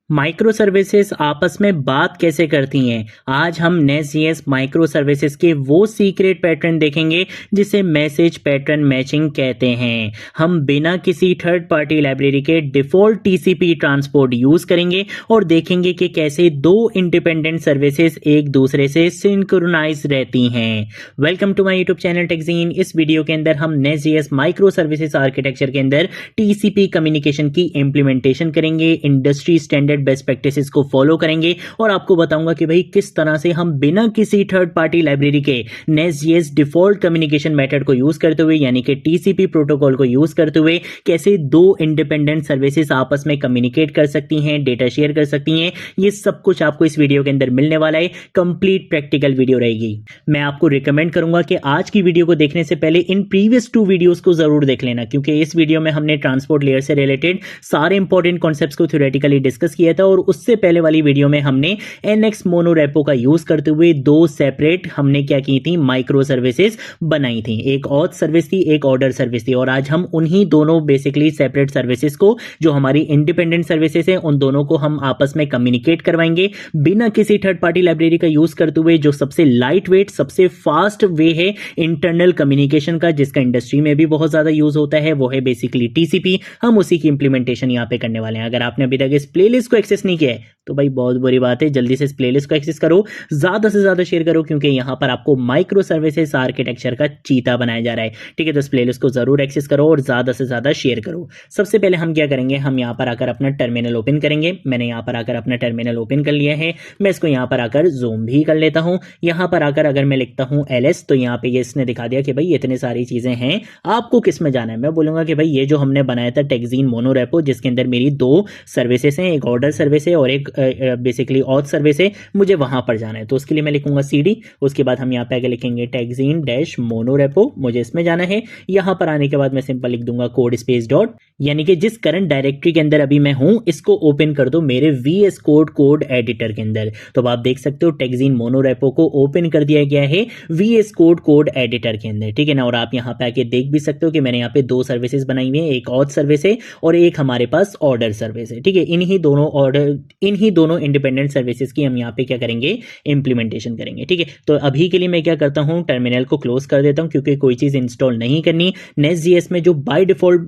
Micro services आपस में बात कैसे करती हैं। आज हम नेस्ट.जेएस माइक्रो सर्विसेज के वो सीक्रेट पैटर्न देखेंगे जिसे मैसेज पैटर्न मैचिंग कहते हैं। हम बिना किसी थर्ड पार्टी लाइब्रेरी के डिफॉल्ट टीसीपी ट्रांसपोर्ट यूज करेंगे और देखेंगे कि कैसे दो इंडिपेंडेंट सर्विसेज एक दूसरे से सिंक्रोनाइज रहती हैं। Welcome to my YouTube channel टेक्जीन। इस वीडियो के अंदर हम नेस्ट.जेएस माइक्रो सर्विसेज आर्किटेक्चर के अंदर टीसीपी कम्युनिकेशन की इंप्लीमेंटेशन करेंगे, इंडस्ट्री स्टैंडर्ड बेस्ट प्रैक्टिसेस को फॉलो करेंगे और आपको बताऊंगा कि भाई किस तरह से हम बिना किसी थर्ड पार्टी लाइब्रेरी के नेस्ट.जेएस डिफॉल्ट कम्युनिकेशन मेथड को यूज करते हुए यानी कि टीसीपी प्रोटोकॉल को यूज करते हुए कैसे दो इंडिपेंडेंट सर्विसेज आपस में कम्युनिकेट कर सकती हैं, डेटा शेयर कर सकती हैं। ये सब कुछ आपको इस वीडियो के अंदर मिलने वाला है। कंप्लीट प्रैक्टिकल वीडियो रहेगी। मैं आपको रिकमेंड करूंगा कि आज की वीडियो को देखने से पहले इन प्रीवियस 2 वीडियोस को जरूर देख लेना, क्योंकि इस वीडियो में हमने ट्रांसपोर्ट लेयर से रिलेटेड सारे इंपॉर्टेंट कॉन्सेप्ट्स को थ्योरेटिकली डिस्कस किया था और उससे पहले वाली वीडियो में हमने एनएक्स मोनो रेपो का यूज करते हुए 2 सेपरेट हमने क्या की थी, माइक्रो सर्विसेज बनाई थी। एक ऑथ सर्विस थी, एक ऑर्डर सर्विस थी और आज हम उन्हीं दोनों बेसिकली सेपरेट सर्विसेज को, जो हमारी इंडिपेंडेंट सर्विसेज हैं, उन दोनों को हम आपस में कम्युनिकेट करवाएंगे बिना किसी थर्ड पार्टी लाइब्रेरी का यूज करते हुए। जो सबसे लाइट वेट, सबसे फास्ट वे है इंटरनल कम्युनिकेशन का, जिसका इंडस्ट्री में भी बहुत ज्यादा यूज होता है, वो है बेसिकली टीसीपी। हम उसी की इंप्लीमेंटेशन यहां पे करने वाले हैं। अगर आपने अभी तक इस प्लेलिस्ट को एक्सेस नहीं किया है तो भाई बहुत बुरी बात है, जल्दी से इस प्लेलिस्ट को एक्सेस करो, ज्यादा से ज्यादा शेयर करो, क्योंकि यहां पर आपको माइक्रो सर्विसेज आर्किटेक्चर का चीता बनाया जा रहा है। ठीक है, तो इस प्लेलिस्ट को जरूर एक्सेस करो और ज्यादा से ज्यादा शेयर करो। सबसे पहले हम क्या करेंगे, हम यहां पर आकर अपना टर्मिनल ओपन करेंगे। मैंने यहां पर आकर अपना टर्मिनल ओपन कर लिया है। मैं इसको यहां पर आकर जूम भी कर लेता हूं। यहां पर आकर अगर मैं लिखता हूं एलएस तो यहां पे ये इसने दिखा दिया कि भाई इतने सारी चीजें हैं, आपको किस में जाना है। मैं बोलूंगा कि भाई ये जो हमने बनाया था टेक्जीन मोनो रेपो, जिसके अंदर मेरी 2 सर्विसेज हैं, एक ऑर्डर सर्विस है और एक बेसिकली ऑथ सर्विस है, मुझे वहां पर जाना है। तो उसके लिए मैं लिखूंगा सीडी। उसके बाद हम यहां पे आगे लिखेंगे टेक्जीन डैश मोनो रेपो, मुझे इसमें जाना है। यहां पर आने के बाद मैं सिंपल लिख दूंगा कोड स्पेस डॉट, यानी कि जिस करंट डायरेक्टरी के अंदर अभी मैं हूं इसको ओपन कर दो मेरे वीएस कोड कोड एडिटर के अंदर। तो अब आप देख सकते हो टेक्जीन मोनो रेपो को ओपन कर दिया गया है वीएस कोड कोड एडिटर के अंदर। ठीक है ना, और आप यहां पे आके देख भी सकते हो कि मैंने यहां पे 2 सर्विसेज बनाई हुई है, एक ऑथ सर्विस है और एक हमारे पास ऑर्डर सर्विस है। ठीक है, इन्हीं दोनों इंडिपेंडेंट सर्विसेज की हम यहाँ पे क्या करेंगे, इंप्लीमेंटेशन करेंगे। ठीक है, तो अभी के लिए मैं क्या करता हूँ, टर्मिनल को क्लोज कर देता हूँ, क्योंकि कोई चीज इंस्टॉल नहीं करनी। नेस्ट.जेएस में जो बाय डिफॉल्ट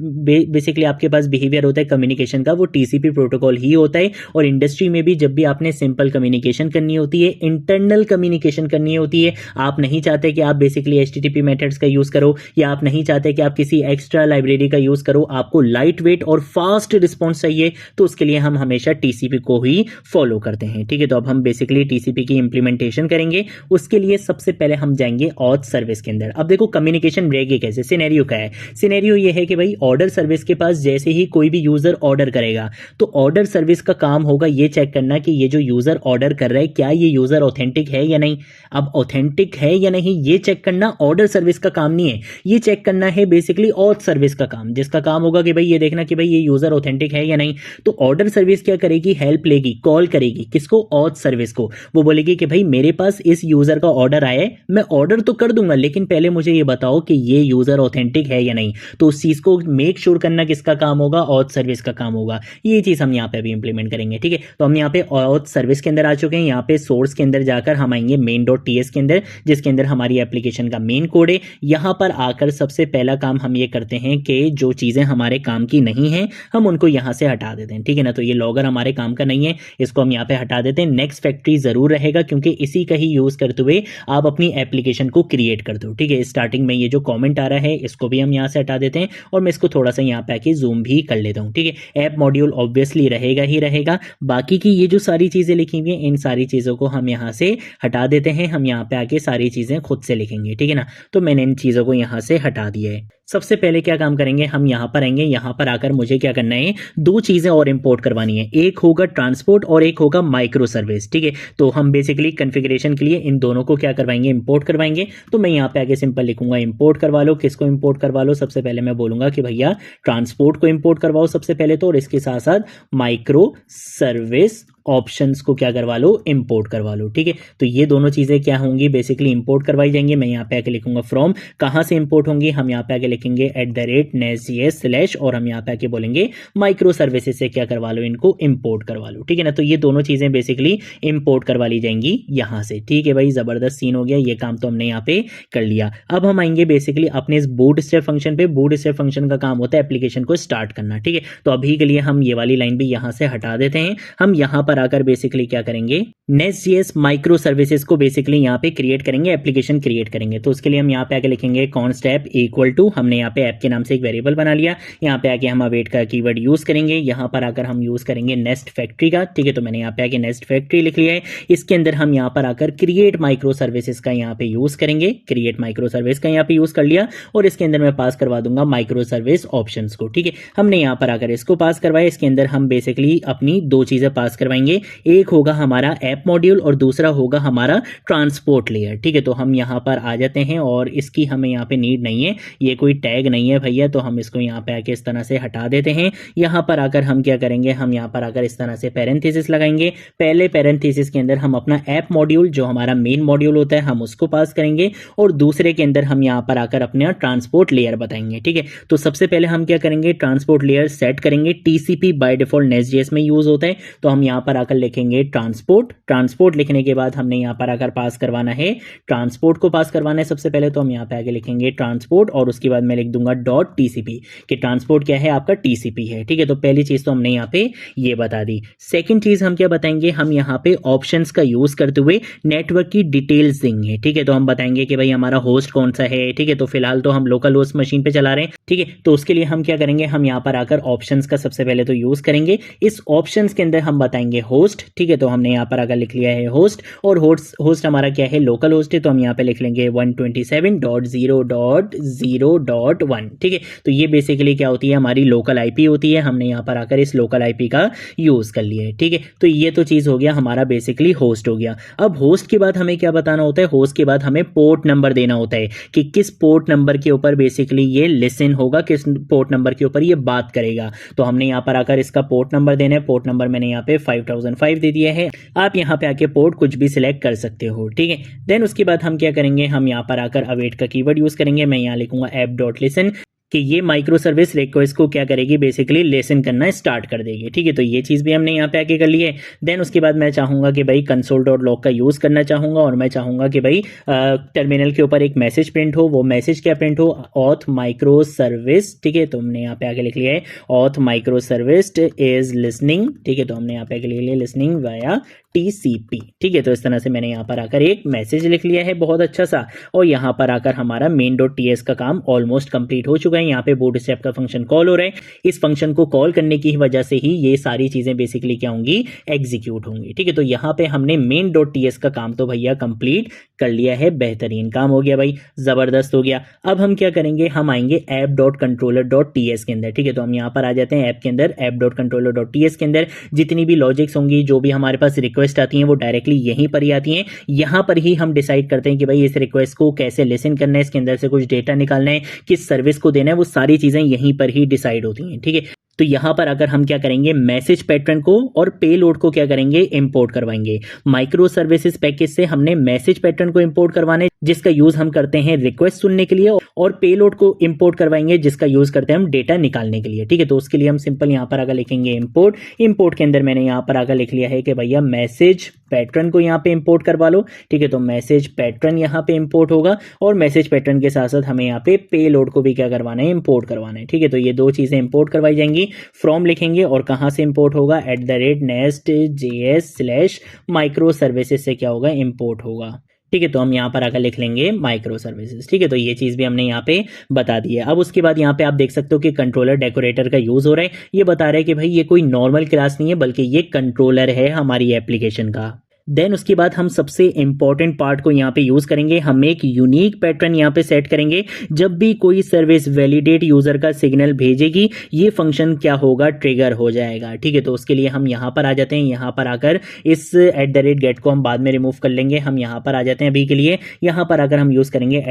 बेसिकली आपके पास बिहेवियर होता है कम्युनिकेशन का, वो टीसीपी प्रोटोकॉल ही होता है। और इंडस्ट्री में भी जब भी आपने सिंपल कम्युनिकेशन करनी होती है, इंटरनल कम्युनिकेशन करनी होती है, आप नहीं चाहते कि आप बेसिकली एचटीटीपी मेथड्स का यूज करो या आप नहीं चाहते कि आप किसी एक्स्ट्रा लाइब्रेरी का यूज करो, आपको लाइट वेट और फास्ट रिस्पॉन्स चाहिए, तो उसके लिए हम हमेशा टीसीपी को ही फॉलो करते हैं। ठीक है, तो अब हम बेसिकली टीसीपी की इंप्लीमेंटेशन करेंगे। उसके लिए सबसे पहले हम जाएंगे ऑथ सर्विस के अंदर। अब देखो कम्युनिकेशन रहेगी कैसे, सिनेरियो क्या है। सिनेरियो ये है कि भाई ऑर्डर सर्विस के पास जैसे ही कोई भी यूजर ऑर्डर करेगा तो ऑर्डर सर्विस का काम होगा ये चेक करना कि ये जो यूजर ऑर्डर कर रहा है क्या ये यूजर ऑथेंटिक है या नहीं। अब ऑथेंटिक है या नहीं ये चेक करना ऑर्डर सर्विस का काम नहीं है, ये चेक करना है बेसिकली ऑथ सर्विस का काम, जिसका काम होगा कि भाई ये देखना कि भाई ये यूजर ऑथेंटिक है या नहीं। तो ऑर्डर सर्विस क्या करेगी, हेल्प लेगी, कॉल करेगी किसको, ऑथ सर्विस को। वो बोलेगी कि भाई मेरे पास इस यूजर का ऑर्डर आया है, मैं ऑर्डर तो कर दूंगा लेकिन पहले मुझे ये बताओ कि ये यूजर ऑथेंटिक है या नहीं। तो उस चीज को मेक श्योर करना किसका काम होगा, ऑथ सर्विस का काम होगा। ये चीज हम यहाँ पे अभी इंप्लीमेंट करेंगे। ठीक है, तो हम यहाँ पे ऑथ सर्विस के अंदर आ चुके हैं। यहाँ पे सोर्स के अंदर जाकर हम आएंगे main.ts के अंदर, जिसके अंदर हमारी एप्लीकेशन का मेन कोड है। यहाँ पर आकर सबसे पहला काम हम ये करते हैं कि जो चीजें हमारे काम की नहीं है हम उनको यहाँ से हटा देते हैं। ठीक है ना, तो ये लॉगर हमारे काम का नहीं है, इसको हम यहाँ पे हटा देते हैं। नेक्स्ट फैक्ट्री जरूर रहेगा क्योंकि इसी का ही यूज करते हुए आप अपनी एप्लीकेशन को क्रिएट करते हो। ठीक है, स्टार्टिंग में ये जो कमेंट आ रहा है इसको भी हम यहाँ से हटा देते हैं और मैं इसको थोड़ा सा यहाँ पे आके जूम भी कर लेता हूँ। ठीक है, ऐप मॉड्यूल ऑब्वियसली रहेगा ही रहेगा। बाकी की ये जो सारी चीजें लिखी हुई हैं इन सारी चीजों को हम यहाँ से हटा देते हैं। हम यहाँ पे आके सारी चीजें खुद से लिखेंगे। ठीक है ना, तो मैंने इन चीजों को यहाँ से हटा दिया है। सबसे पहले क्या काम करेंगे, हम यहाँ पर आएंगे। यहाँ पर आकर मुझे क्या करना है, 2 चीजें और इंपोर्ट करवानी है, एक होगा ट्रांसपोर्ट और एक होगा माइक्रो सर्विस। ठीक है, तो हम बेसिकली कॉन्फ़िगरेशन के लिए इन दोनों को क्या करवाएंगे, इंपोर्ट करवाएंगे। तो मैं यहाँ पे आगे सिंपल लिखूंगा इंपोर्ट करवा लो। किसको इंपोर्ट करवा लो, सबसे पहले मैं बोलूंगा कि भैया ट्रांसपोर्ट को इंपोर्ट करवाओ सबसे पहले तो, और इसके साथ साथ माइक्रो सर्विस ऑप्शंस को क्या करवा लो, इंपोर्ट करवा लो। ठीक है, तो ये दोनों चीज़ें क्या होंगी, बेसिकली इंपोर्ट करवाई जाएंगी। मैं यहाँ पे आके लिखूंगा फ्रॉम, कहाँ से इंपोर्ट होंगी, हम यहाँ पे आके लिखेंगे @nest.js/ और हम यहाँ पे आके बोलेंगे माइक्रो सर्विसेज से क्या करवा लो, इनको इंपोर्ट करवा लो। ठीक है ना, तो ये दोनों चीज़ें बेसिकली इंपोर्ट करवा ली जाएंगी यहाँ से। ठीक है भाई, ज़बरदस्त सीन हो गया, ये काम तो हमने यहाँ पे कर लिया। अब हम आएंगे बेसिकली अपने इस बूटस्ट्रैप फंक्शन पे। बूटस्ट्रैप फंक्शन का काम होता है एप्लीकेशन को स्टार्ट करना। ठीक है, तो अभी के लिए हम ये वाली लाइन भी यहाँ से हटा देते हैं। हम यहाँ पर आकर बेसिकली क्या करेंगे, Nest.js माइक्रो सर्विसेज को बेसिकली यहाँ पे क्रिएट करेंगे, एप्लीकेशन क्रिएट करेंगे। तो उसके लिए हम यहाँ पे आके लिखेंगे कॉन्स्ट ऐप इक्वल टू, हमने यहाँ पे ऐप के नाम से एक वेरिएबल बना लिया। यहाँ पे आके हम अवेट का कीवर्ड यूज करेंगे। यहाँ पर आकर हम यूज करेंगे नेस्ट फैक्ट्री का। ठीक है, तो मैंने यहाँ पे आके नेस्ट फैक्ट्री लिख लिया है। इसके अंदर हम यहाँ पर आकर क्रिएट माइक्रो सर्विसेज का यहाँ पे यूज करेंगे, क्रिएट माइक्रो सर्विस का यहाँ पे यूज कर लिया। और इसके अंदर मैं पास करवा दूंगा माइक्रो सर्विस ऑप्शंस को। ठीक है, हमने यहाँ पर आकर इसको पास करवाया। इसके अंदर हम बेसिकली अपनी दो चीजें पास करवाएंगे, एक होगा हमारा ऐप मॉड्यूल और दूसरा होगा हमारा ट्रांसपोर्ट लेयर। ठीक है, तो हम यहाँ पर आ जाते हैं और इसकी हमें यहाँ पे नीड नहीं है, ये कोई टैग नहीं है भैया, तो हम इसको यहाँ पे आके इस तरह से हटा देते हैं। यहाँ पर आकर हम क्या करेंगे, हम यहाँ पर आकर इस तरह से पैरेंथेसिस लगाएंगे। पहले पैरेंथेसिस के अंदर हम अपना ऐप मॉड्यूल जो हमारा मेन मॉड्यूल होता है हम उसको पास करेंगे और दूसरे के अंदर हम यहाँ पर आकर अपना ट्रांसपोर्ट लेयर बताएंगे। ठीक है, तो सबसे पहले हम क्या करेंगे, ट्रांसपोर्ट लेयर सेट करेंगे। TCP बाय डिफॉल्ट Nest.js में यूज होता है, तो हम यहाँ पर आकर लिखेंगे ट्रांसपोर्ट लिखने के बाद हमने यहाँ पर आकर पास करवाना है, ट्रांसपोर्ट को पास करवाना है सबसे पहले। तो हम यहाँ पे आगे लिखेंगे ट्रांसपोर्ट और उसके बाद मैं लिख दूंगा .tcp कि ट्रांसपोर्ट क्या है, आपका TCP है। ठीक है, तो पहली चीज तो हमने यहाँ पे ये बता दी। सेकंड चीज हम क्या बताएंगे, हम यहाँ पे ऑप्शंस का यूज करते हुए नेटवर्क की डिटेल्स देंगे। ठीक है, तो हम बताएंगे कि भाई हमारा होस्ट कौन सा है। ठीक है, तो फिलहाल तो हम लोकल होस्ट मशीन पे चला रहे हैं। ठीक है, तो उसके लिए हम क्या करेंगे, हम यहाँ पर आकर ऑप्शंस का सबसे पहले तो यूज करेंगे। इस ऑप्शंस के अंदर हम बताएंगे होस्ट। ठीक है, तो हमने यहाँ पर आकर लिख लिया है होस्ट और होस्ट हमारा क्या है, लोकल होस्ट है, तो हम यहाँ पे लिख लेंगे 127.0.0.1। ठीक है, तो ये बेसिकली क्या होती है, हमारी लोकल आईपी होती है। हमने यहाँ पर आकर इस लोकल आईपी का यूज कर लिया है। ठीक है, तो ये तो चीज हो गया, हमारा बेसिकली होस्ट हो गया। अब होस्ट के बाद हमें क्या बताना होता है, होस्ट के बाद हमें पोर्ट नंबर देना होता है कि किस पोर्ट नंबर के ऊपर बेसिकली ये लिसन होगा, किस पोर्ट नंबर के ऊपर ये बात करेगा। तो हमने यहाँ पर आकर इसका पोर्ट नंबर देना है। पोर्ट नंबर मैंने यहाँ पे 5005 दे दिया है। आप यहाँ पे आके पोर्ट कुछ भी सिलेक्ट कर सकते हो। ठीक है, देन उसके बाद हम क्या करेंगे, हम यहाँ पर आकर अवेट का कीवर्ड यूज करेंगे। मैं यहाँ लिखूंगा app.listen कि ये माइक्रो सर्विस रिक्वेस्ट को क्या करेगी, बेसिकली लेसन करना स्टार्ट कर देगी। ठीक है, तो ये चीज़ भी हमने यहाँ पे आके कर ली है। देन उसके बाद मैं चाहूँगा कि भाई console.log का यूज़ करना चाहूँगा और मैं चाहूँगा कि भाई टर्मिनल के ऊपर एक मैसेज प्रिंट हो। वो मैसेज क्या प्रिंट हो, ऑथ माइक्रो सर्विस। ठीक है, तो हमने यहाँ पे आके लिख लिया है auth micro service is listening. ठीक है, तो हमने यहाँ पे आके लिख लिया लिसनिंग वाया TCP। ठीक है, तो इस तरह से मैंने यहाँ पर आकर एक मैसेज लिख लिया है बहुत अच्छा सा। और यहाँ पर आकर हमारा main.ts का काम ऑलमोस्ट कंप्लीट हो चुका है। यहाँ पे बूटस्ट्रैप का फंक्शन कॉल हो रहा है। इस फंक्शन को कॉल करने की वजह से ही ये सारी चीजें बेसिकली क्या होंगी, एग्जीक्यूट होंगी। ठीक है, तो यहाँ पे हमने main.ts का काम तो भैया कंप्लीट कर लिया है। बेहतरीन काम हो गया भाई, जबरदस्त हो गया। अब हम क्या करेंगे, हम आएंगे app.controller.ts के अंदर। ठीक है, तो हम यहाँ पर आ जाते हैं ऐप के अंदर, app.controller.ts के अंदर जितनी भी लॉजिक्स होंगी, जो भी हमारे पास रिक्वेस्ट आती हैं, वो डायरेक्टली यहीं पर ही आती हैं। यहाँ पर ही हम डिसाइड करते हैं कि भाई इस रिक्वेस्ट को कैसे लिसन करना है, इसके अंदर से कुछ डेटा निकालना है, किस सर्विस को देना है, वो सारी चीजें यहीं पर ही डिसाइड होती हैं। ठीक है, तो यहां पर अगर हम क्या करेंगे, मैसेज पैटर्न को और पेलोड को क्या करेंगे, इंपोर्ट करवाएंगे। माइक्रो सर्विसेज पैकेज से हमने मैसेज पैटर्न को इंपोर्ट करवाने, जिसका यूज हम करते हैं रिक्वेस्ट सुनने के लिए, और पेलोड को इंपोर्ट करवाएंगे जिसका यूज करते हैं हम डेटा निकालने के लिए। ठीक है, तो उसके लिए हम सिंपल यहां पर आकर लिखेंगे इंपोर्ट के अंदर मैंने यहां पर आकर लिख लिया है कि भैया मैसेज पैटर्न को यहां पे इंपोर्ट करवा लो। ठीक है, तो मैसेज पैटर्न यहां पे इंपोर्ट होगा और मैसेज पैटर्न के साथ साथ हमें यहां पे पेलोड को भी क्या करवाना है, इंपोर्ट करवाना है। ठीक है, तो ये दो चीजें इंपोर्ट करवाई जाएंगी। फ्रॉम लिखेंगे और कहां से इंपोर्ट होगा, @nest.js/माइक्रो सर्विसेज से क्या होगा, इंपोर्ट होगा। ठीक है, तो हम यहाँ पर आकर लिख लेंगे माइक्रो सर्विसेज। ठीक है, तो ये चीज़ भी हमने यहाँ पे बता दी है। अब उसके बाद यहाँ पे आप देख सकते हो कि कंट्रोलर डेकोरेटर का यूज़ हो रहा है। ये बता रहा है कि भाई ये कोई नॉर्मल क्लास नहीं है, बल्कि ये कंट्रोलर है हमारी एप्लीकेशन का। देन उसके बाद हम सबसे इंपॉर्टेंट पार्ट को यहाँ पे यूज करेंगे, हम एक यूनिक पैटर्न यहाँ पे सेट करेंगे। जब भी कोई सर्विस वैलिडेट यूजर का सिग्नल भेजेगी ये फंक्शन क्या होगा, ट्रिगर हो जाएगा। ठीक है, तो उसके लिए हम यहाँ पर आ जाते हैं। यहाँ पर आकर इस @get को हम बाद में रिमूव कर लेंगे। हम यहाँ पर आ जाते हैं अभी के लिए, यहाँ पर आकर हम यूज करेंगे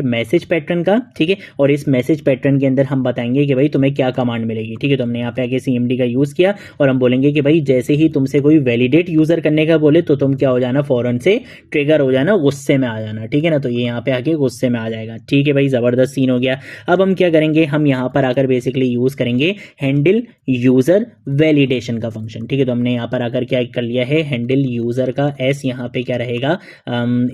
@मैसेज पैटर्न का। ठीक है, और इस मैसेज पैटर्न के अंदर हम बताएंगे कि भाई तुम्हें क्या कमांड मिलेगी। ठीक है, तो हमने यहाँ पे आगे CMD का यूज किया और हम बोलेंगे कि भाई जैसे ही तुमसे कोई वैलिडेट यूजर करने का बोले तो तुम क्या हो जाना, फौरन से ट्रिगर हो जाना, गुस्से में आ जाना। ठीक है ना, तो ये यहाँ पे आके गुस्से में आ जाएगा। ठीक है भाई, जबरदस्त सीन हो गया। अब हम क्या करेंगे, हम यहाँ पर आकर बेसिकली यूज करेंगे हैंडल यूजर वैलिडेशन का फंक्शन। ठीक है, तो हमने यहाँ पर आकर क्या कर लिया है, हैंडल यूजर का S यहाँ पे क्या रहेगा,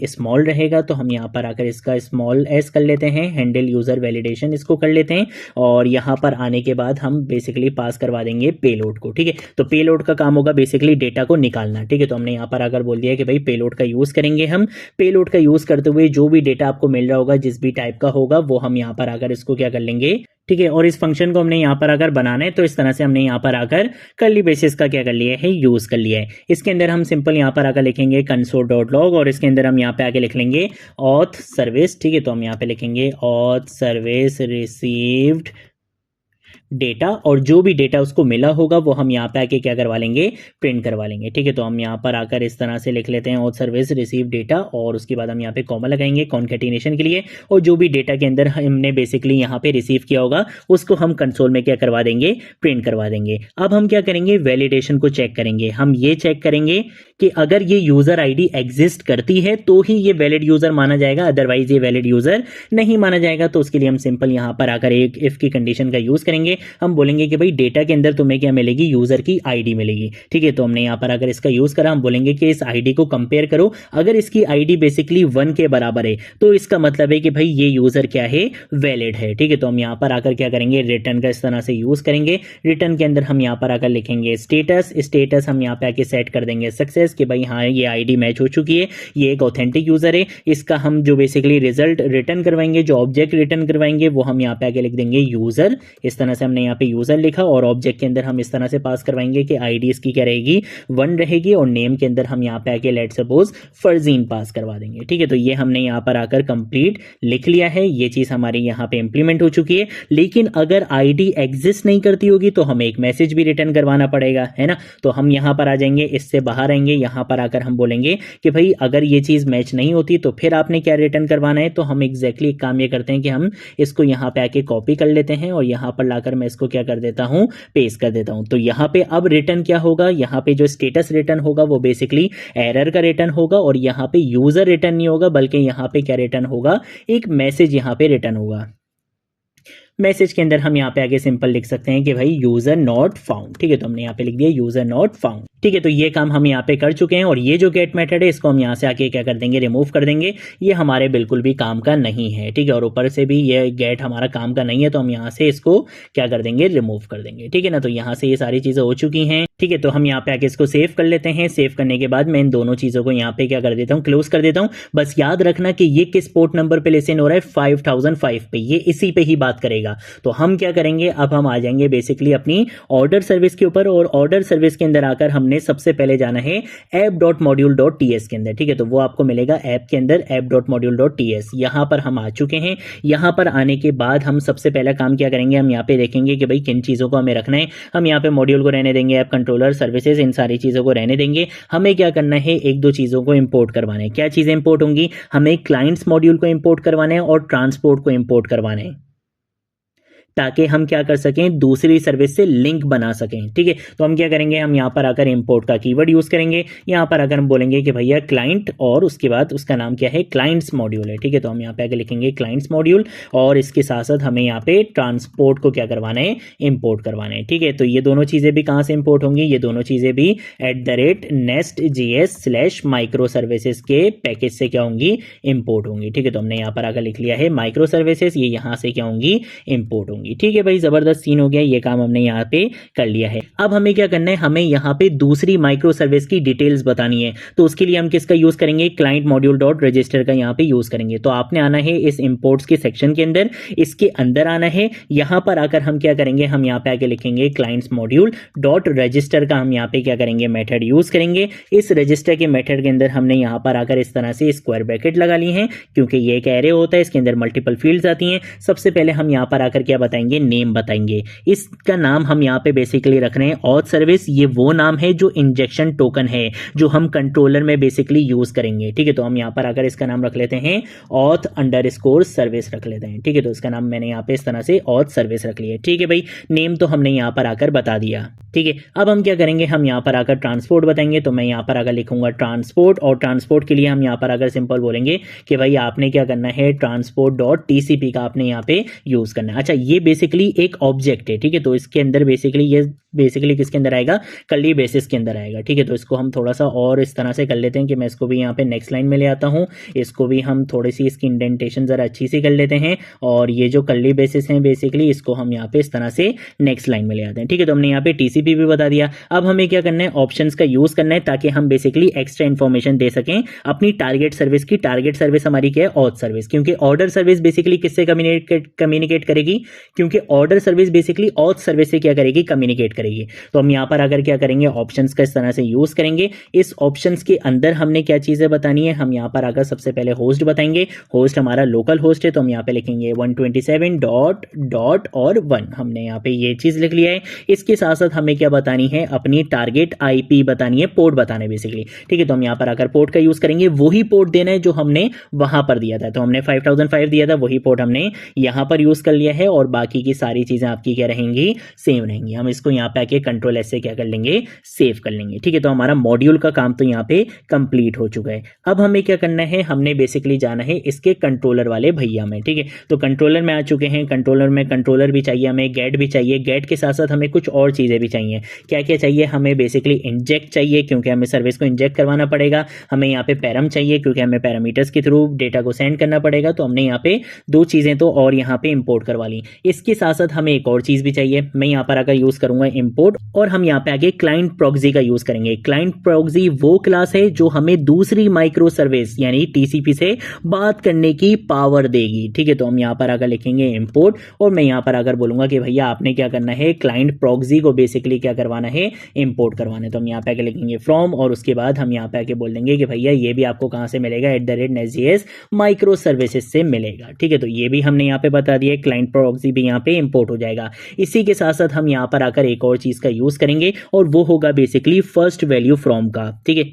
स्मॉल रहेगा। तो हम यहाँ पर आकर इसका स्मॉल s कर लेते हैं, हैंडल यूजर वैलिडेशन इसको कर लेते हैं। और यहाँ पर आने के बाद हम बेसिकली पास करवा देंगे पेलोड को। ठीक है, तो पेलोड का काम होगा बेसिकली डेटा को निकालना। ठीक है, तो हमने यहाँ पर आकर बोल दिया कि भाई पेलोड का यूज करेंगे हम। पेलोड का यूज करते हुए जो भी डेटा आपको मिल रहा होगा जिस भी टाइप का होगा वो हम यहाँ पर आकर इसको क्या कर लेंगे। ठीक है, और इस फंक्शन को हमने यहाँ पर आकर बनाना है तो इस तरह से हमने यहाँ पर आकर कर्ली बेसिस का क्या कर लिया है, यूज कर लिया है। इसके अंदर हम सिंपल यहाँ पर आकर लिखेंगे console.log और इसके अंदर हम यहाँ पे आके लिख लेंगे auth सर्विस। ठीक है, तो हम यहाँ पे लिखेंगे auth सर्विस रिसीव्ड डेटा, और जो भी डेटा उसको मिला होगा वो हम यहाँ पे आके क्या करवा लेंगे, प्रिंट करवा लेंगे। ठीक है, तो हम यहाँ पर आकर इस तरह से लिख लेते हैं ऑथ सर्विस रिसीव डेटा, और उसके बाद हम यहाँ पे कॉमा लगाएंगे कॉन्केटिनेशन के लिए, और जो भी डेटा के अंदर हमने बेसिकली यहाँ पे रिसीव किया होगा उसको हम कंसोल में क्या करवा देंगे, प्रिंट करवा देंगे। अब हम क्या करेंगे, वैलिडेशन को चेक करेंगे। हम ये चेक करेंगे कि अगर ये यूजर आईडी एग्जिस्ट करती है तो ही ये वैलिड यूजर माना जाएगा, अदरवाइज ये वैलिड यूजर नहीं माना जाएगा। तो उसके लिए हम सिंपल यहाँ पर आकर एक इफ की कंडीशन का यूज करेंगे। हम बोलेंगे कि भाई डेटा के अंदर तुम्हें क्या मिलेगी, यूजर की आईडी मिलेगी। ठीक है, तो हमने यहाँ पर अगर इसका यूज करा, हम बोलेंगे कि इस आईडी को कंपेयर करो, अगर इसकी आईडी बेसिकली 1 के बराबर है तो इसका मतलब है कि भाई ये यूजर क्या है, वैलिड है। ठीक है, तो हम यहाँ पर आकर क्या करेंगे, रिटर्न का इस तरह से यूज करेंगे। रिटर्न के अंदर हम यहाँ पर आकर लिखेंगे स्टेटस। स्टेटस हम यहाँ पे आके सेट कर देंगे सक्सेस, कि भाई हाँ ये आईडी मैच हो चुकी है, ये एक ऑथेंटिक यूजर है। इसका हम जो बेसिकली रिजल्ट रिटर्न करवाएंगे, जो ऑब्जेक्ट रिटर्न करवाएंगे वो हम यहाँ पे आके लिख देंगे यूजर। इस तरह से हमने यहाँ पे यूजर लिखा, और ऑब्जेक्ट के अंदर हम इस तरह से पास करवाएंगे कि आईडी इसकी क्या रहेगी, 1 रहेगी, और नेम के अंदर हम यहाँ पे आके लेट सपोज फरजीन पास करवा देंगे। ठीक है, तो ये हमने यहाँ पर आकर कंप्लीट लिख लिया है। ये चीज हमारी यहाँ पे इंप्लीमेंट हो चुकी है। लेकिन अगर आईडी एग्जिस्ट नहीं करती होगी तो हमें एक मैसेज भी रिटर्न करवाना पड़ेगा, है ना। तो हम यहाँ पर आ जाएंगे, इससे बाहर आएंगे, यहाँ पर आकर हम बोलेंगे कि भाई अगर ये चीज मैच नहीं होती तो फिर आपने क्या रिटर्न करवाना है। तो हम एग्जैक्टली एक काम ये करते हैं कि हम इसको यहाँ पे आके कॉपी कर लेते हैं और यहाँ पर लाकर मैं इसको क्या कर देता हूँ, पेस्ट कर देता हूँ। तो यहाँ पे अब रिटर्न क्या होगा, यहाँ पे जो स्टेटस रिटर्न होगा वो बेसिकली एरर का रिटर्न होगा, और यहाँ पे यूजर रिटर्न नहीं होगा बल्कि यहाँ पे क्या रिटर्न होगा, एक मैसेज यहाँ पे रिटर्न होगा। मैसेज के अंदर हम यहाँ पे आगे सिंपल लिख सकते हैं कि भाई यूजर नॉट फाउंड। ठीक है, तो हमने यहाँ पे लिख दिया यूजर नॉट फाउंड। ठीक है, तो ये काम हम यहाँ पे कर चुके हैं, और ये जो गेट मेथड है इसको हम यहाँ से आके क्या कर देंगे, रिमूव कर देंगे। ये हमारे बिल्कुल भी काम का नहीं है। ठीक है, और ऊपर से भी ये गेट हमारा काम का नहीं है, तो हम यहाँ से इसको क्या कर देंगे, रिमूव कर देंगे। ठीक है ना, तो यहाँ से ये सारी चीजें हो चुकी हैं। ठीक है, तो हम यहाँ पे आके इसको सेव कर लेते हैं। सेव करने के बाद मैं इन दोनों चीजों को यहाँ पे क्या कर देता हूँ, क्लोज कर देता हूँ। बस याद रखना कि ये किस पोर्ट नंबर पे लिसन हो रहा है, 5005 पे, ये इसी पे ही बात करेगा। तो हम क्या करेंगे, अब हम आ जाएंगे बेसिकली अपनी ऑर्डर सर्विस के ऊपर, और ऑर्डर सर्विस के अंदर आकर हमने सबसे पहले जाना है app.module.ts के अंदर। ठीक है, तो वो आपको मिलेगा ऐप के अंदर app.module.ts। यहां पर हम आ चुके हैं। यहां पर आने के बाद हम सबसे पहला काम क्या करेंगे, हम यहाँ पे देखेंगे कि भाई किन चीजों को हमें रखना है। हम यहाँ पे मॉड्यूल को रहने देंगे, ऐप कंट्रोलर, सर्विसेज, इन सारी चीजों को रहने देंगे। हमें क्या करना है, एक दो चीजों को इंपोर्ट करवाना है। क्या चीजें इंपोर्ट होंगी, हमें क्लाइंट्स मॉड्यूल को इंपोर्ट करवाना है और ट्रांसपोर्ट को इंपोर्ट करवाना है, ताकि हम क्या कर सकें, दूसरी सर्विस से लिंक बना सकें। ठीक है, तो हम क्या करेंगे, हम यहाँ पर आकर इंपोर्ट का कीवर्ड यूज करेंगे। यहाँ पर अगर हम बोलेंगे कि भैया क्लाइंट, और उसके बाद उसका नाम क्या है, क्लाइंट्स मॉड्यूल है। ठीक है, तो हम यहाँ पे आकर लिखेंगे क्लाइंट्स मॉड्यूल, और इसके साथ साथ हमें यहाँ पे ट्रांसपोर्ट को क्या करवाना है, इंपोर्ट करवाना है। ठीक है, तो ये दोनों चीजें भी कहाँ से इंपोर्ट होंगी, ये दोनों चीजें भी @nest.js/micro सर्विसेज के पैकेज से क्या होंगी, इंपोर्ट होंगी। ठीक है, तो हमने यहाँ पर आकर लिख लिया है माइक्रो सर्विसेज, ये यहाँ से क्या होंगी, इंपोर्ट होंगी। होंगी। ठीक है भाई, जबरदस्त सीन हो गया, ये काम हमने यहाँ पे कर लिया है। अब हमें क्या करना है, हमें यहाँ पे दूसरी माइक्रो सर्विस की डिटेल्स बतानी है। तो उसके लिए हम किसका यूज करेंगे, क्लाइंट मॉड्यूल डॉट रजिस्टर का यहाँ पे यूज करेंगे। तो आपने आना है इस इंपोर्ट्स के सेक्शन के अंदर, इसके अंदर आना है। यहाँ पर आकर हम क्या करेंगे, हम यहाँ पे आके लिखेंगे क्लाइंट्स मॉड्यूल डॉट रजिस्टर का हम यहाँ पे क्या करेंगे, मेथड यूज करेंगे। इस रजिस्टर के मेथड के अंदर हमने यहाँ पर आकर इस तरह से स्क्वायर ब्रैकेट लगा ली है, क्योंकि ये एक एरे होता है, इसके अंदर मल्टीपल फील्ड्स आती हैं। सबसे पहले हम यहाँ पर आकर क्या बताएंगे, नेम बताएंगे। इसका नाम हम यहाँ पे बेसिकली रख रहे हैं ऑथ सर्विस। ये वो नाम है जो इंजेक्शन टोकन है, जो हम कंट्रोलर में बेसिकली यूज करेंगे। ठीक है, तो हम यहाँ पर आकर इसका नाम रख लेते हैं ऑथ अंडरस्कोर सर्विस रख लेते हैं। ठीक है, तो इसका नाम मैंने यहाँ पे इस तरह से ऑथ सर्विस रख लिया। ठीक है भाई, नेम तो हमने यहाँ पर आकर बता दिया। ठीक है, अब हम क्या करेंगे, हम यहाँ पर आकर ट्रांसपोर्ट बताएंगे। तो मैं यहाँ पर आकर लिखूंगा ट्रांसपोर्ट, और ट्रांसपोर्ट के लिए हम यहाँ पर आकर सिंपल बोलेंगे कि भाई आपने क्या करना है, ट्रांसपोर्ट डॉट टीसीपी का आपने यहाँ पे यूज करना है। अच्छा, ये बेसिकली एक ऑब्जेक्ट है। ठीक है, तो इसके अंदर बेसिकली ये बेसिकली किसके अंदर आएगा, कर्ली बेसिस के अंदर आएगा। ठीक है, तो इसको हम थोड़ा सा और इस तरह से कर लेते हैं कि मैं इसको भी यहाँ पे नेक्स्ट लाइन में ले आता हूँ। इसको भी हम थोड़ी सी इसकी इंडेंटेशन जरा अच्छी सी कर लेते हैं, और ये जो कर्ली बेसिस हैं बेसिकली इसको हम यहाँ पे इस तरह से नेक्स्ट लाइन में ले आते हैं। ठीक है, तो हमने यहाँ पे टीसीपी भी बता दिया। अब हमें क्या करना है, ऑप्शंस का यूज करना है, ताकि हम बेसिकली एक्स्ट्रा इन्फॉर्मेशन दे सकें अपनी टारगेट सर्विस की। टारगेट सर्विस हमारी क्या है, ऑथ सर्विस, क्योंकि ऑर्डर सर्विस बेसिकली किससे कम्युनिकेट करेगी, क्योंकि order service basically auth service से क्या करेगी, कम्युनिकेट करेगी। तो हम यहाँ पर अगर क्या करेंगे, ऑप्शंस का इस तरह से यूज करेंगे। इस ऑप्शंस के अंदर हमने क्या चीजें बतानी है, हम यहाँ पर आकर सबसे पहले होस्ट बताएंगे। होस्ट हमारा लोकल होस्ट है, तो हम यहाँ पे लिखेंगे 127 डॉट डॉट और 1। हमने यहाँ पे ये चीज लिख लिया है। इसके साथ साथ हमें क्या बतानी है, अपनी टारगेट आईपी बतानी है, पोर्ट बताना है बेसिकली। ठीक है, तो हम यहाँ पर आकर पोर्ट का यूज करेंगे। वही पोर्ट देना है जो हमने वहां पर दिया था। तो हमने 5005 दिया था, वही पोर्ट हमने यहाँ पर यूज कर लिया है, और बाकी की सारी चीजें आपकी क्या रहेंगी, सेम रहेंगी। हम इसको यहाँ पे आके कंट्रोल एस से क्या कर लेंगे, सेव कर लेंगे। ठीक है, तो हमारा मॉड्यूल का काम तो यहाँ पे कंप्लीट हो चुका है। अब हमें क्या करना है, हमने बेसिकली जाना है इसके कंट्रोलर वाले भैया में। ठीक है, तो कंट्रोलर में आ चुके हैं। कंट्रोलर में कंट्रोलर भी चाहिए हमें, गेट भी चाहिए। गेट के साथ साथ हमें कुछ और चीजें भी चाहिए। क्या क्या चाहिए, हमें बेसिकली इंजेक्ट चाहिए, क्योंकि हमें सर्विस को इंजेक्ट करवाना पड़ेगा। हमें यहाँ पे पैरम चाहिए, क्योंकि हमें पैरामीटर्स के थ्रू डेटा को सेंड करना पड़ेगा। तो हमने यहाँ पे दो चीजें तो और यहाँ पे इंपोर्ट करवा ली। इसके साथ साथ हमें एक और चीज भी चाहिए। मैं यहाँ पर आकर यूज करूंगा इंपोर्ट, और हम यहाँ पे आगे क्लाइंट प्रॉक्सी का यूज करेंगे। क्लाइंट प्रॉक्सी वो क्लास है जो हमें दूसरी माइक्रो सर्विस यानी टीसीपी से बात करने की पावर देगी। ठीक है, तो हम यहाँ पर आकर लिखेंगे इंपोर्ट, और मैं यहाँ पर आकर बोलूंगा कि भैया आपने क्या करना है, क्लाइंट प्रॉक्सी को बेसिकली क्या करवाना है, इंपोर्ट करवाना है। तो हम यहाँ पे आके लिखेंगे फ्रॉम, और उसके बाद हम यहाँ पे आके बोल देंगे कि भैया ये भी आपको कहाँ से मिलेगा, @nest.js माइक्रो सर्विसेज से मिलेगा। ठीक है, तो ये भी हमने यहाँ पे बता दिया, क्लाइंट प्रॉक्सी भी यहाँ पे इंपोर्ट हो जाएगा। इसी के साथ साथ हम यहाँ पर आकर एक और चीज का यूज करेंगे, और वो होगा बेसिकली फर्स्ट वैल्यू फ्रॉम का। ठीक है,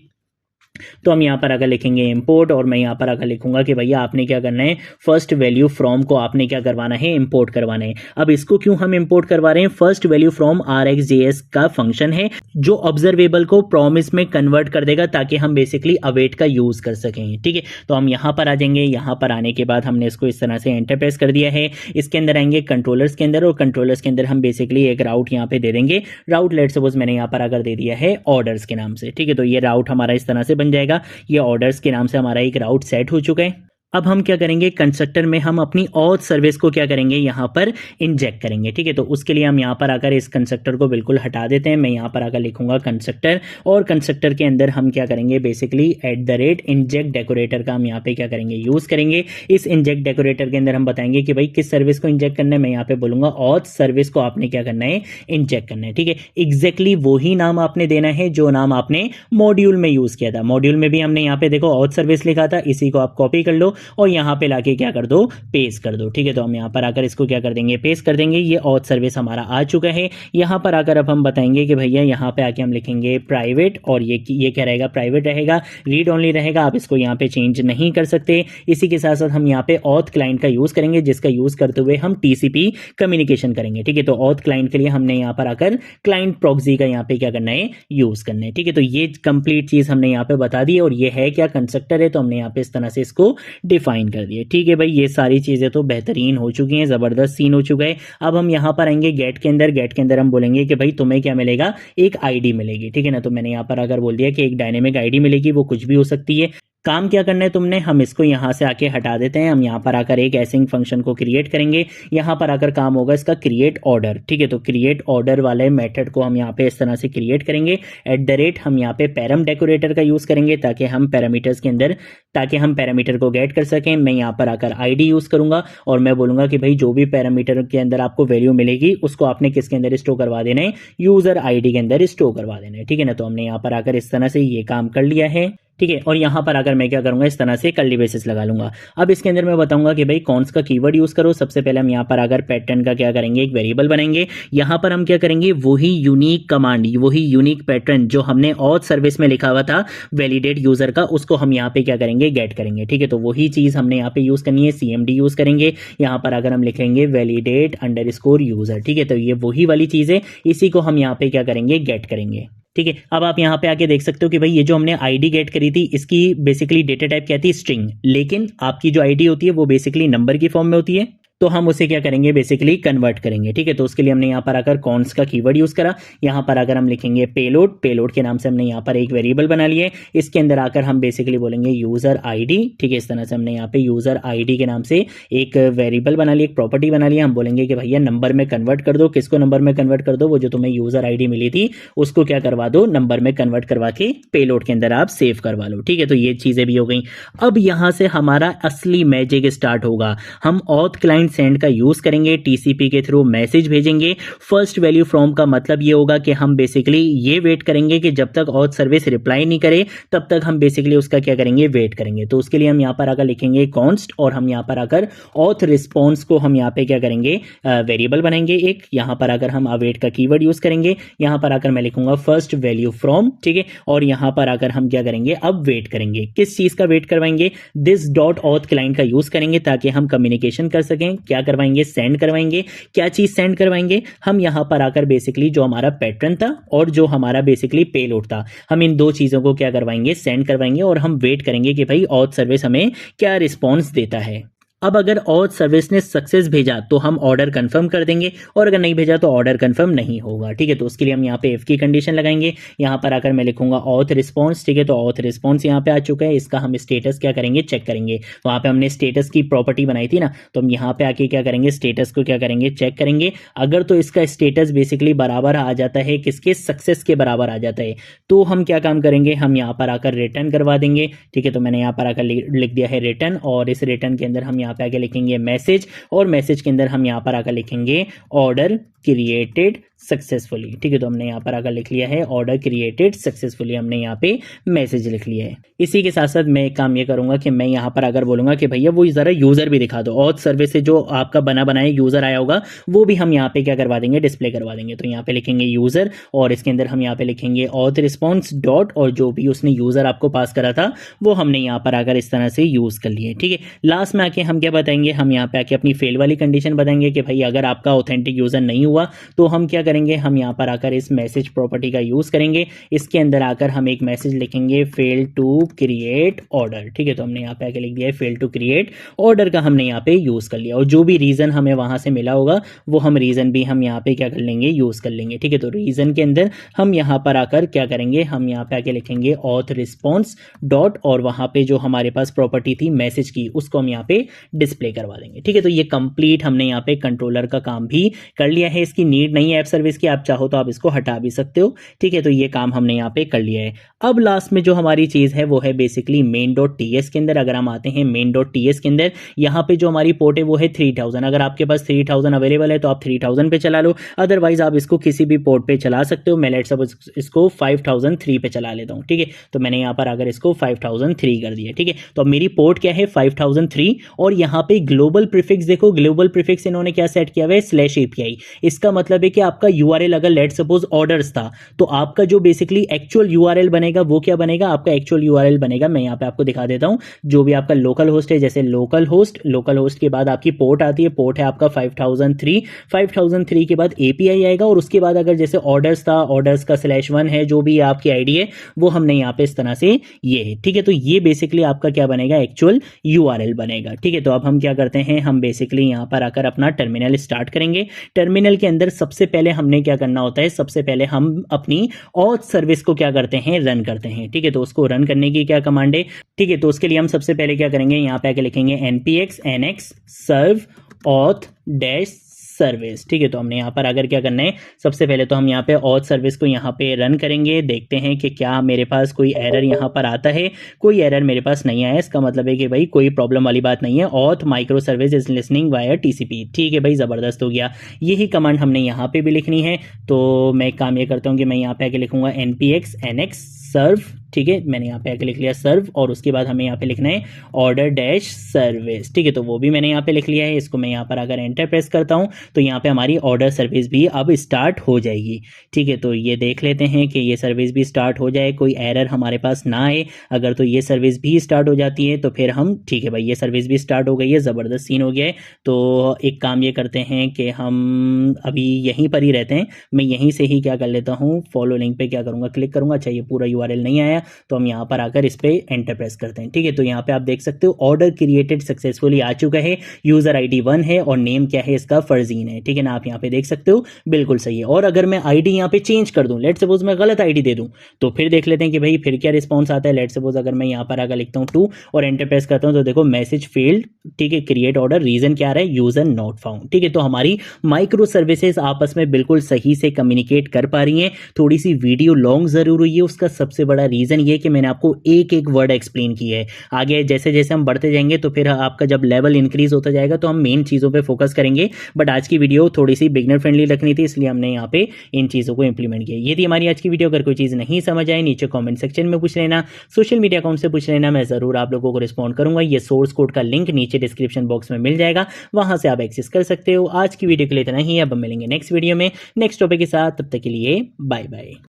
तो हम यहाँ पर अगर लिखेंगे इंपोर्ट, और मैं यहाँ पर अगर लिखूंगा कि भैया आपने क्या करना है, फर्स्ट वैल्यू फ्रॉम को आपने क्या करवाना है, इंपोर्ट करवाना है। अब इसको क्यों हम इंपोर्ट करवा रहे हैं, फर्स्ट वैल्यू फ्रॉम RxJS का फंक्शन है जो ऑब्जर्वेबल को प्रॉमिस में कन्वर्ट कर देगा, ताकि हम बेसिकली अवेट का यूज कर सकें। ठीक है, तो हम यहाँ पर आ जाएंगे। यहाँ पर आने के बाद हमने इसको इस तरह से एंटर प्रेस कर दिया है। इसके अंदर आएंगे कंट्रोलर्स के अंदर, और कंट्रोलर्स के अंदर हम बेसिकली एक राउट यहाँ पे दे देंगे। राउट लेट सपोज मैंने यहाँ पर अगर दे दिया है ऑर्डर्स के नाम से। ठीक है, तो ये राउट हमारा इस तरह से बन जाएगा। ये ऑर्डर्स के नाम से हमारा एक राउट सेट हो चुका है। अब हम क्या करेंगे, कंस्ट्रक्टर में हम अपनी ऑथ सर्विस को क्या करेंगे, यहाँ पर इंजेक्ट करेंगे। ठीक है, तो उसके लिए हम यहाँ पर आकर इस कंस्ट्रक्टर को बिल्कुल हटा देते हैं। मैं यहाँ पर आकर लिखूंगा कंस्ट्रक्टर, और कंस्ट्रक्टर के अंदर हम क्या करेंगे, बेसिकली @inject डेकोरेटर का हम यहाँ पे क्या करेंगे, यूज करेंगे। इस इंजेक्ट डेकोरेटर के अंदर हम बताएंगे कि भाई किस सर्विस को इंजेक्ट करना है। मैं यहाँ पे बोलूंगा ऑथ सर्विस को आपने क्या करना है, इंजेक्ट करना है। ठीक है, एग्जैक्टली वही नाम आपने देना है जो नाम आपने मॉड्यूल में यूज किया था। मॉड्यूल में भी हमने यहाँ पे देखो ऑथ सर्विस लिखा था, इसी को आप कॉपी कर लो और यहाँ पे लाके क्या कर दो, पेस्ट कर दो। ठीक है, तो हम यहाँ पर आकर इसको क्या कर देंगे, पेस्ट कर देंगे। ये ऑथ सर्विस हमारा आ चुका है। यहाँ पर आकर अब हम बताएंगे कि भैया यहाँ पे आके हम लिखेंगे प्राइवेट, और ये क्या रहेगा, प्राइवेट रहेगा, रीड ओनली रहेगा। आप इसको यहाँ पे चेंज नहीं कर सकते। इसी के साथ साथ हम यहाँ पे ऑथ क्लाइंट का यूज करेंगे, जिसका यूज करते हुए हम टीसीपी कम्युनिकेशन करेंगे। ठीक है, तो ऑथ क्लाइंट के लिए हमने यहाँ पर आकर क्लाइंट प्रॉक्सी का यहाँ पे क्या करना है, यूज करना है। ठीक है, तो ये कंप्लीट चीज हमने यहाँ पे बता दी, और ये है क्या, कंस्ट्रक्टर है। तो हमने यहाँ पे इस तरह से इसको डिफाइन कर दिया। ठीक है भाई, ये सारी चीजें तो बेहतरीन हो चुकी हैं, जबरदस्त सीन हो चुका है। अब हम यहाँ पर आएंगे गेट के अंदर। गेट के अंदर हम बोलेंगे कि भाई तुम्हें क्या मिलेगा, एक आईडी मिलेगी। ठीक है ना, तो मैंने यहाँ पर अगर बोल दिया कि एक डायनेमिक आईडी मिलेगी, वो कुछ भी हो सकती है। काम क्या करना है तुमने, हम इसको यहाँ से आके हटा देते हैं। हम यहाँ पर आकर एक एसिंग फंक्शन को क्रिएट करेंगे। यहाँ पर आकर काम होगा इसका क्रिएट ऑर्डर, ठीक है। तो क्रिएट ऑर्डर वाले मेथड को हम यहाँ पे इस तरह से क्रिएट करेंगे। @ हम यहाँ पे पैरम डेकोरेटर का यूज करेंगे ताकि हम पैरामीटर्स के अंदर पैरामीटर को गेट कर सकें। मैं यहाँ पर आकर आईडी यूज करूंगा और मैं बोलूंगा कि भाई जो भी पैरामीटर के अंदर आपको वैल्यू मिलेगी उसको आपने किसके अंदर स्टोर करवा देना है, यूजर आईडी के अंदर स्टोर करवा देना है, ठीक है ना। तो हमने यहाँ पर आकर इस तरह से ये काम कर लिया है, ठीक है। और यहाँ पर आकर मैं क्या करूंगा, इस तरह से कर्ली ब्रेसेस लगा लूंगा। अब इसके अंदर मैं बताऊंगा कि भाई कौन सा कीवर्ड यूज करो। सबसे पहले हम यहाँ पर आकर पैटर्न का क्या करेंगे, एक वेरिएबल बनाएंगे। यहाँ पर हम क्या करेंगे, वही यूनिक कमांड, वही यूनिक पैटर्न जो हमने ऑथ सर्विस में लिखा हुआ था वैलिडेट यूजर का, उसको हम यहाँ पे क्या करेंगे, गेट करेंगे, ठीक है। तो वही चीज हमने यहाँ पे यूज करनी है, CMD यूज करेंगे। यहाँ पर अगर हम लिखेंगे validate_user, ठीक है। तो ये वही वाली चीज है, इसी को हम यहाँ पे क्या करेंगे, गेट करेंगे, ठीक है। अब आप यहाँ पे आके देख सकते हो कि भाई ये जो हमने आईडी गेट करी थी इसकी बेसिकली डेटा टाइप क्या थी, स्ट्रिंग, लेकिन आपकी जो आईडी होती है वो बेसिकली नंबर की फॉर्म में होती है। तो हम उसे क्या करेंगे, बेसिकली कन्वर्ट करेंगे, ठीक है। तो उसके लिए हमने यहाँ पर आकर कॉन्स का कीवर्ड यूज करा। यहाँ पर अगर हम लिखेंगे पेलोड के नाम से हमने यहाँ पर एक वेरिएबल बना लिया है। इसके अंदर आकर हम बेसिकली बोलेंगे यूजर आईडी, ठीक है। इस तरह से हमने यहाँ पे यूजर आईडी के नाम से एक वेरिएबल बना लिया, एक प्रॉपर्टी बना लिया। हम बोलेंगे कि भैया नंबर में कन्वर्ट कर दो। किसको नंबर में कन्वर्ट कर दो, वो जो तुम्हें यूजर आईडी मिली थी उसको क्या करवा दो, नंबर में कन्वर्ट करवा के पेलोड के अंदर आप सेव करवा लो, ठीक है। तो ये चीजें भी हो गई। अब यहाँ से हमारा असली मैजिक स्टार्ट होगा। हम ऑथ क्लाइंट सेंड का यूज करेंगे, TCP के थ्रू मैसेज भेजेंगे। फर्स्ट वैल्यू फ्रॉम का मतलब ये होगा कि हम बेसिकली ये वेट करेंगे कि जब तक ऑथ सर्विस रिप्लाई नहीं करे तब तक हम बेसिकली उसका क्या करेंगे, वेट करेंगे। तो उसके लिए हम यहाँ पर आकर लिखेंगे कॉन्स्ट और हम यहाँ पर आकर ऑथ रिस्पॉन्स को हम यहाँ पे क्या करेंगे, वेरिएबल बनाएंगे एक। यहाँ पर आकर हम अवेट का कीवर्ड यूज करेंगे। यहाँ पर आकर मैं लिखूंगा फर्स्ट वैल्यू फ्रॉम, ठीक है। और यहाँ पर आकर हम क्या करेंगे, अब वेट करेंगे। किस चीज का वेट करवाएंगे, दिस डॉट ऑथ क्लाइंट का यूज करेंगे ताकि हम कम्युनिकेशन कर सकें। क्या करवाएंगे, सेंड करवाएंगे। क्या चीज सेंड करवाएंगे, हम यहां पर आकर बेसिकली जो हमारा पैटर्न था और जो हमारा बेसिकली पेलोड था, हम इन दो चीजों को क्या करवाएंगे, सेंड करवाएंगे। और हम वेट करेंगे कि भाई ऑथ सर्विस हमें क्या रिस्पॉन्स देता है। अब अगर ऑथ सर्विस ने सक्सेस भेजा तो हम ऑर्डर कंफर्म कर देंगे और अगर नहीं भेजा तो ऑर्डर कंफर्म नहीं होगा, ठीक है। तो उसके लिए हम यहाँ पे इफ की कंडीशन लगाएंगे। यहाँ पर आकर मैं लिखूंगा ऑथ रिस्पॉन्स, ठीक है। तो ऑथ रिस्पॉन्स यहाँ पे आ चुका है, इसका हम स्टेटस क्या करेंगे, चेक करेंगे। वहां पे हमने स्टेटस की प्रॉपर्टी बनाई थी ना, तो हम यहाँ पे आके क्या करेंगे, स्टेटस को क्या करेंगे, चेक करेंगे। अगर तो इसका स्टेटस बेसिकली बराबर आ जाता है, किसके, सक्सेस के बराबर आ जाता है, तो हम क्या काम करेंगे, हम यहाँ पर आकर रिटर्न करवा देंगे, ठीक है। तो मैंने यहाँ पर आकर लिख दिया है रिटर्न और इस रिटर्न के अंदर हम यहाँ पे आके लिखेंगे मैसेज और मैसेज के अंदर हम यहाँ पर आकर लिखेंगे ऑर्डर क्रिएटेड सक्सेसफुली, ठीक है। तो हमने यहाँ पर आकर लिख लिया है ऑर्डर क्रिएटेड सक्सेसफुली, हमने यहाँ पे मैसेज लिख लिया है। इसी के साथ साथ मैं एक काम ये करूंगा कि मैं यहाँ पर अगर बोलूंगा कि भैया वो जरा यूजर भी दिखा दो, ऑथ सर्विस से जो आपका बना बनाया यूजर आया होगा वो भी हम यहाँ पे क्या करवा देंगे, डिस्प्ले करवा देंगे। तो यहाँ पे लिखेंगे यूजर और इसके अंदर हम यहाँ पे लिखेंगे ऑथ रिस्पॉन्स डॉट और जो भी उसने यूजर आपको पास करा था वो हमने यहाँ पर आकर इस तरह से यूज कर लिए, ठीक है। लास्ट में आके हम क्या बताएंगे, हम यहाँ पे आके अपनी फेल वाली कंडीशन बताएंगे कि भाई अगर आपका ऑथेंटिक यूजर नहीं हुआ तो हम क्या करेंगे, हम यहाँ पर आकर इस मैसेज प्रॉपर्टी का यूज करेंगे। इसके अंदर आकर हम एक मैसेज लिखेंगे फेल टू क्रिएट ऑर्डर, ठीक है। तो हमने यहाँ पे आकर लिख दिया है फेल टू क्रिएट ऑर्डर का हमने यहाँ पे यूज कर लिया और जो भी रीजन हमें वहां से मिला होगा वो हम रीजन भी हम यहाँ पे क्या कर लेंगे, यूज कर लेंगे, ठीक है। तो रीजन के अंदर हम यहाँ पर आकर क्या करेंगे, हम यहाँ पे आके लिखेंगे ऑथ रिस्पॉन्स डॉट और वहां पे जो हमारे पास प्रॉपर्टी थी मैसेज की उसको हम यहाँ पे डिस्प्ले करवा देंगे, ठीक है। तो ये कंप्लीट हमने यहाँ पे कंट्रोलर का काम भी कर लिया है। इसकी नीड नहीं है ऐप सर्विस की, आप चाहो तो आप इसको हटा भी सकते हो, ठीक है। तो ये काम हमने यहाँ पे कर लिया है। अब लास्ट में जो हमारी चीज है वो है बेसिकली main.ts के अंदर। अगर हम आते हैं main.ts के अंदर, यहाँ पे जो हमारी पोर्ट है वो है 3000। अगर आपके पास 3000 अवेलेबल है तो आप 3000 पे चला लो, अदरवाइज आप इसको किसी भी पोर्ट पे चला सकते हो। मैं लेट्स सपोज इसको 5003 पे चला लेता हूँ, ठीक है। तो मैंने यहाँ पर अगर इसको 5003 कर दिया, ठीक है। तो अब मेरी पोर्ट क्या है 5003 और यहाँ पे ग्लोबल प्रीफिक्स देखो, ग्लोबल प्रीफिक्स इन्होंने क्या सेट किया हुआ है, /API। इसका मतलब है कि आपका यूआरएल अगर लेट सपोज ऑर्डर्स था तो आपका जो बेसिकली एक्चुअल यूआरएल बनेगा वो क्या बनेगा, आपका एक्चुअल यूआरएल बनेगा, मैं यहाँ पे आपको दिखा देता हूँ। जो भी आपका लोकल होस्ट है, जैसे लोकल होस्ट के बाद आपकी पोर्ट आती है, पोर्ट है आपका 5003 के बाद एपीआई आएगा और उसके बाद अगर जैसे ऑर्डर्स था, ऑर्डर्स का /1 है, जो भी आपकी आईडी है वो हमने यहाँ पे इस तरह से ये है, ठीक है। तो ये बेसिकली आपका क्या बनेगा, एक्चुअल यूआरएल बनेगा, ठीक है। तो अब हम क्या करते हैं, हम बेसिकली यहाँ पर आकर अपना टर्मिनल स्टार्ट करेंगे। टर्मिनल टर्मिनल के अंदर सबसे पहले हमने क्या करना होता है, सबसे पहले हम अपनी ऑथ सर्विस को क्या करते हैं, रन करते हैं। ठीक है, तो उसको रन करने की क्या कमांड है, ठीक है, तो उसके लिए हम सबसे पहले क्या करेंगे, यहाँ पे आके लिखेंगे npx nx serve auth dash service. ठीक है, तो हमने यहाँ पर अगर क्या करना है, सबसे पहले तो हम यहाँ पे ऑथ सर्विस को यहाँ पे रन करेंगे, देखते हैं कि क्या मेरे पास कोई एरर यहाँ पर आता है। कोई एरर मेरे पास नहीं आया, इसका मतलब है कि भाई कोई प्रॉब्लम वाली बात नहीं है। Auth micro service is listening via TCP. ठीक है भाई, ज़बरदस्त हो गया। यही कमांड हमने यहाँ पे भी लिखनी है, तो मैं एक काम ये करता हूँ कि मैं यहाँ पे आके लिखूंगा npx nx सर्व। ठीक है, मैंने यहाँ पे आके लिख लिया सर्व, और उसके बाद हमें यहाँ पे लिखना है ऑर्डर डैश सर्विस। ठीक है, तो वो भी मैंने यहाँ पे लिख लिया है। इसको मैं यहाँ पर अगर एंटर प्रेस करता हूँ तो यहाँ पे हमारी ऑर्डर सर्विस भी अब स्टार्ट हो जाएगी। ठीक है, तो ये देख लेते हैं कि ये सर्विस भी स्टार्ट हो जाए, कोई एरर हमारे पास ना आए। अगर तो ये सर्विस भी स्टार्ट हो जाती है तो फिर हम, ठीक है भाई, ये सर्विस भी स्टार्ट हो गई है, ज़बरदस्त सीन हो गया है। तो एक काम ये करते हैं कि हम अभी यहीं पर ही रहते हैं, मैं यहीं से ही क्या कर लेता हूँ, फॉलो लिंक पे क्या करूँगा, क्लिक करूँगा। अच्छा, ये पूरा यूआरएल नहीं आया, तो हम यहाँ पर आकर इस पे एंटर प्रेस करते हैं। ठीक है, तो यहाँ पे आप देख सकते हो ऑर्डर क्रिएटेड सक्सेसफुली आ चुका है, यूजर आईडी 1 है और नेम क्या है इसका, फरजीन है। ठीक है ना, आप यहाँ पे देख सकते हो, बिल्कुल सही है। और अगर मैं आईडी यहाँ पे चेंज कर दूं, लेट सपोज मैं गलत आईडी दे दूं, तो फिर देख लेते हैं कि भाई फिर क्या रिस्पॉन्स आता है। लेट सपोज अगर मैं यहाँ पर आकर लिखता हूँ 2 और एंटर प्रेस करता हूँ, तो देखो मैसेज फेल्ड। ठीक है, क्रिएट ऑर्डर, रीजन क्या आ रहा है, यूजर नॉट फाउंड। ठीक है, तो हमारी माइक्रो सर्विसेज आपस में बिल्कुल सही से कम्युनिकेट कर पा रही हैं। थोड़ी सी वीडियो लॉन्ग जरूर हुई है, उसका सबसे बड़ा रीजन ये कि मैंने आपको एक एक वर्ड एक्सप्लेन किया है। आगे जैसे जैसे हम बढ़ते जाएंगे तो फिर आपका जब लेवल इंक्रीज होता जाएगा तो हम मेन चीज़ों पे फोकस करेंगे, बट आज की वीडियो थोड़ी सी बिगनर फ्रेंडली रखनी थी, इसलिए हमने यहाँ पे इन चीज़ों को इंप्लीमेंट किया। ये थी हमारी आज की वीडियो। अगर कोई चीज़ नहीं समझ आए नीचे कॉमेंट सेक्शन में पूछ लेना, सोशल मीडिया अकाउंट से पूछ लेना, मैं ज़रूर आप लोगों को रिस्पॉन्ड करूंगा। ये सोर्स कोड का लिंक नीचे डिस्क्रिप्शन बॉक्स में मिल जाएगा, वहां से आप एक्सेस कर सकते हो। आज की वीडियो के लिए इतना ही, अब मिलेंगे नेक्स्ट वीडियो में नेक्स्ट टॉपिक के साथ, तब तक के लिए बाय बाय।